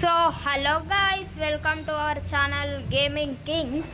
So hello guys, welcome to our channel Gaming Kings.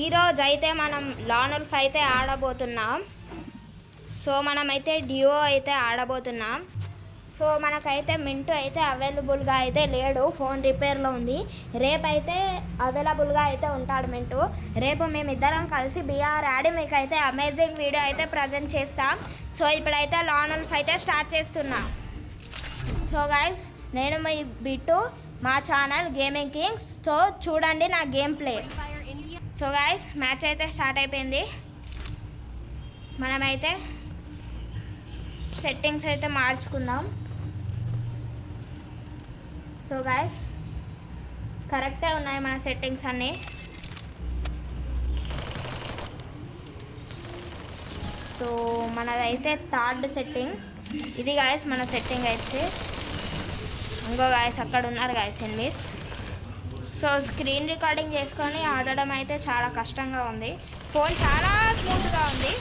ఈరోజు అయితే మనం లానుల్ఫ్ అయితే ఆడబోతున్నాం. సో మనమైతే డియో అయితే ఆడబోతున్నాం. సో మనకైతే మింటూ అయితే అవైలబుల్గా అయితే లేడు, ఫోన్ రిపేర్లో ఉంది. రేపైతే అవైలబుల్గా అయితే ఉంటాడు మింటూ. రేపు మేమిద్దరం కలిసి బిఆర్ ఆడి మీకు అయితే అమేజింగ్ వీడియో అయితే ప్రజెంట్ చేస్తాం. సో ఇప్పుడైతే లానుల్ఫ్ అయితే స్టార్ట్ చేస్తున్నాం. సో గైస్, నేను మీ బిట్టు, మా ఛానల్ గేమింగ్ కింగ్స్. సో చూడండి నా game play. So guys, match అయితే స్టార్ట్ అయిపోయింది. మనమైతే సెట్టింగ్స్ అయితే మార్చుకుందాం. సో గైస్, కరెక్టే ఉన్నాయి మన సెట్టింగ్స్ అన్నీ. సో మనదైతే థర్డ్ సెట్టింగ్ ఇది గైస్. మన సెట్టింగ్ అయితే ఇంకో గైస్ అక్కడ ఉన్నారు guys enemies. So screen recording చేసుకొని ఆడడం అయితే చాలా కష్టంగా ఉంది. ఫోన్ చాలా స్మూత్గా ఉంది.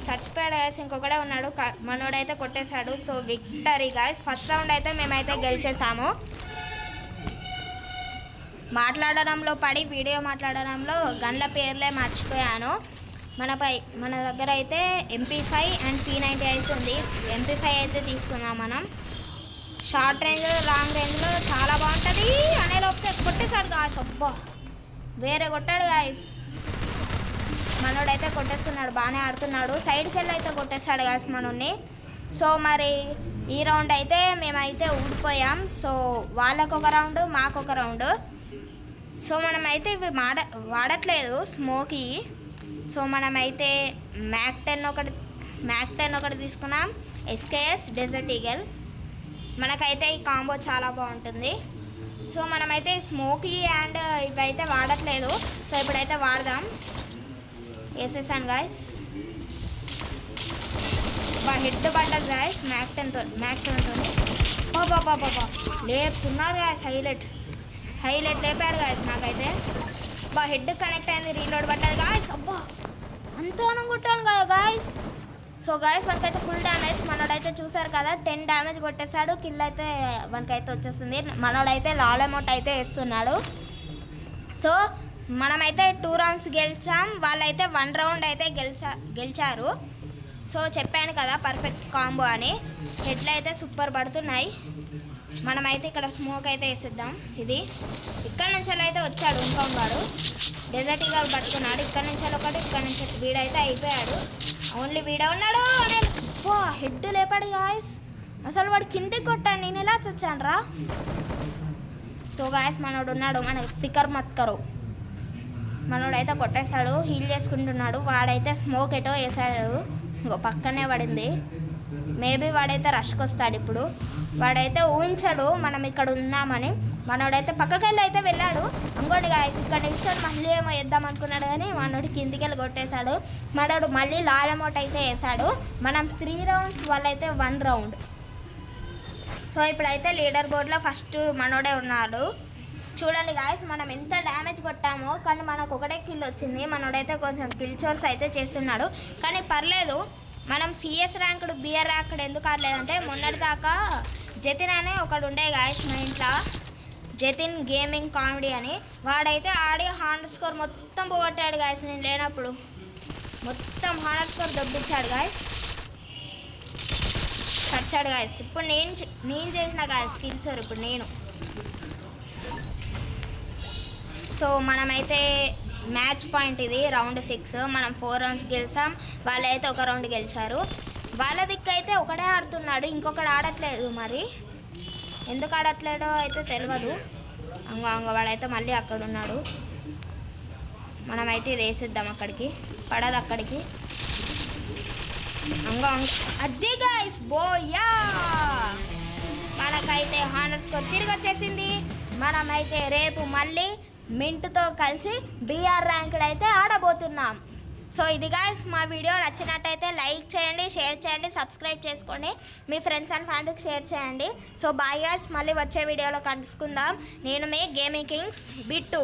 చచ్చిపోయాడు గాయస్, ఇంకొకడే ఉన్నాడు, మనోడైతే కొట్టేశాడు. So victory guys. First round అయితే మేమైతే గెలిచేసాము. మాట్లాడడంలో పడి వీడియో మాట్లాడడంలో గన్ల పేర్లే మర్చిపోయాను. మన దగ్గర అయితే MP5 అండ్ P90 అయితే ఉంది. MP5 అయితే తీసుకుందాం మనం. షార్ట్ రేంజ్, లాంగ్ రేంజ్లో చాలా బాగుంటుంది. అనే లోపే కొట్టేశాడు గాయస్. అబ్బా, వేరే కొట్టాడు గాయస్. మనోడైతే కొట్టేస్తున్నాడు, బాగానే ఆడుతున్నాడు. సైడ్కి వెళ్ళి అయితే కొట్టేస్తాడు గాయస్ మనోడిని. సో మరి ఈ రౌండ్ అయితే మేమైతే ఊడిపోయాం. సో వాళ్ళకొక రౌండ్, మాకొక రౌండ్. సో మనమైతే ఇవి వాడట్లేదు స్మోకీ. సో మనమైతే మ్యాక్ 10 ఒకటి తీసుకున్నాం. SKS Desert Eagle. మనకైతే ఈ కాంబో చాలా బాగుంటుంది. సో మనమైతే స్మోకీ అండ్ ఇవైతే వాడట్లేదు. సో ఇప్పుడైతే వాడదాం. వేసేసాను గాయస్. హెడ్ పడ్డది గాయస్. మ్యాక్ 7తో బాబా లేపుతున్నారు గాయస్. హైలైట్ లేపాడు గాయస్. నాకైతే హెడ్ కనెక్ట్ అయింది, రీలోడ్ పడ్డది గాయస్. అబ్బా, అంతగానం కొట్టాను కదా గాయస్. సో గాయస్, మనకైతే ఫుల్ డ్యామేజ్. మనోడైతే చూసారు కదా, 10 డ్యామేజ్ కొట్టేశాడు. కిల్ అయితే మనకైతే వచ్చేస్తుంది. మనోడైతే లాల్ అమౌంట్ అయితే వేస్తున్నాడు. సో మనమైతే 2 రౌండ్స్ గెలిచాం. వాళ్ళైతే 1 రౌండ్ అయితే గెలిచారు. సో చెప్పాను కదా పర్ఫెక్ట్ కాంబో అని. హెడ్లు అయితే సూపర్ పడుతున్నాయి. మనమైతే ఇక్కడ స్మోక్ అయితే వేసిద్దాం. ఇది ఇక్కడ నుంచి అయితే వచ్చాడు ఇంకౌంట్ వాడు. డెజర్ట్ ఈగల్ పట్టుకున్నాడు. ఇక్కడ నుంచి ఒకటి, ఇక్కడ నుంచి వీడైతే అయిపోయాడు. ఓన్లీ వీడే ఉన్నాడు. హెడ్ లేపాడు గాయస్. అసలు వాడు కిందికి కొట్టాను, నేను ఎలా చచ్చాను రా. సో గాయస్, మనోడు ఉన్నాడు, మన ఫికర్ మత్కరు. మనోడైతే కొట్టేశాడు, హీల్ చేసుకుంటున్నాడు. వాడైతే స్మోక్ ఎటో వేసాడు, ఇంకో పక్కనే పడింది. మేబీ వాడైతే రష్కి వస్తాడు ఇప్పుడు. వాడైతే ఊహించాడు మనం ఇక్కడ ఉన్నామని. మనోడైతే పక్కకెళ్ళి అయితే వెళ్ళాడు. ఇంకోటి గాయస్, ఇక్కడ నిల్చొని మళ్ళీ ఏమో వేద్దాం అనుకున్నాడు, కానీ మనోడు కిందికి వెళ్ళి కొట్టేశాడు. మనోడు మళ్ళీ లాల్ అమౌంట్ అయితే వేసాడు. మనం 3 రౌండ్స్, వాళ్ళైతే 1 రౌండ్. సో ఇప్పుడైతే లీడర్ బోర్డ్లో ఫస్ట్ మనోడే ఉన్నాడు. చూడండి గాయస్, మనం ఎంత డ్యామేజ్ కొట్టామో, కానీ మనకు ఒకటే కిల్ వచ్చింది. మనోడైతే కొంచెం కిల్ చోర్స్ అయితే చేస్తున్నాడు, కానీ పర్లేదు. మనం CS ర్యాంక్డ్, BR ర్యాంక్డ్ ఎందుకు ఆడలేదంటే, మొన్నటిదాకా జతిన్ అనే ఒకడు ఉండే గాయస్ మా ఇంట్లో, జతిన్ గేమింగ్ కామెడీ అని. వాడైతే ఆడి హానర్ స్కోర్ మొత్తం పోగొట్టాడు గాయస్. నేను లేనప్పుడు మొత్తం హానర్ స్కోర్ దొబ్బించాడు గాయస్. చచ్చాడు గాయస్. ఇప్పుడు నేను చేసిన గాయస్ కిల్ చోర్ ఇప్పుడు నేను. సో మనమైతే మ్యాచ్ పాయింట్ ఇది రౌండ్ 6. మనం 4 రౌండ్స్ గెలిచాం, వాళ్ళైతే ఒక రౌండ్ గెలిచారు. వాళ్ళ దిక్కు అయితే ఒకడే ఆడుతున్నాడు, ఇంకొకడు ఆడట్లేదు. మరి ఎందుకు ఆడట్లేడో అయితే తెలియదు. వాడైతే మళ్ళీ అక్కడ ఉన్నాడు. మనమైతే ఇది వేసిద్దాం, అక్కడికి పడదు. అక్కడికి అదే గాయ్స్ బోయా, మనకైతే హానర్ స్కోర్ తిరిగి వచ్చేసింది. మనమైతే రేపు మళ్ళీ మింట్తో కలిసి బిఆర్ ర్యాంక్డ్ అయితే ఆడబోతున్నాం. సో ఇది గాయ్స్, మా వీడియో నచ్చినట్టయితే లైక్ చేయండి, షేర్ చేయండి, సబ్స్క్రైబ్ చేసుకోండి, మీ ఫ్రెండ్స్ అండ్ ఫ్యామిలీకి షేర్ చేయండి. సో బాయ్ గాయ్స్, మళ్ళీ వచ్చే వీడియోలో కలుసుకుందాం. నేను మీ గేమింగ్ కింగ్స్ బిట్టు.